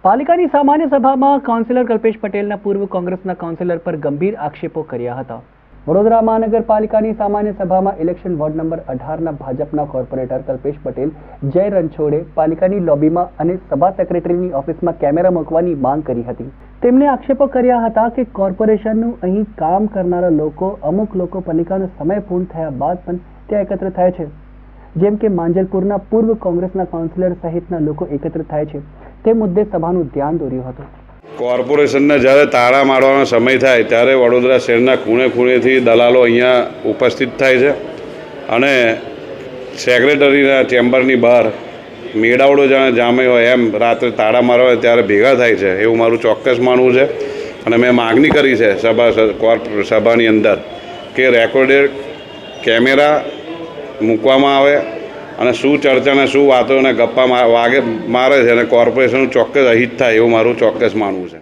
પાલિકાની સામાન્ય સભામાં કાઉન્સિલર કલ્પેશ પટેલના પૂર્વ કોંગ્રેસના કાઉન્સિલર પર ગંભીર આક્ષેપો કર્યા હતા। વડોદરા મહાનગરપાલિકાની સામાન્ય સભામાં ઇલેક્શન વોર્ડ નંબર 18ના ભાજપના કોર્પોરેટર કલ્પેશ પટેલ જય રણછોડે પાલિકાની લોબીમાં અને સભા સેક્રેટરીની ઓફિસમાં કેમેરા મૂકવાની માંગ કરી હતી। તેમણે આક્ષેપો કર્યા હતા કે કોર્પોરેશનનું અહીં કામ કરનારા લોકો અમુક લોકો પાલિકાનો સમય પૂર્ણ થયા બાદ પણ ત્યાં એકત્ર થાય છે, જેમ કે માંજલપુરના પૂર્વ કોંગ્રેસના કાઉન્સિલર સહિતના લોકો એકત્ર થાય છે। તે મુદ્દે સભાનું ધ્યાન દોર્યું હતું। કોર્પોરેશનને જ્યારે તાળા મારવાનો સમય થાય ત્યારે વડોદરા શહેરના ખૂણે ખૂણેથી દલાલો અહીંયા ઉપસ્થિત થાય છે અને સેક્રેટરીના ચેમ્બરની બહાર મેળાવડો જાણે જામે હોય એમ રાત્રે તાળા મારવા હોય ત્યારે ભેગા થાય છે, એવું મારું ચોક્કસ માનવું છે। અને મેં માગણી કરી છે સભાની અંદર કે રેકોર્ડેડ કેમેરા મૂકવામાં આવે અને શું ચર્ચા અને શું વાતો અને ગપ્પા મારે છે અને કોર્પોરેશનનું ચોક્કસ અહિત થાય એવું મારું ચોક્કસ માનવું છે।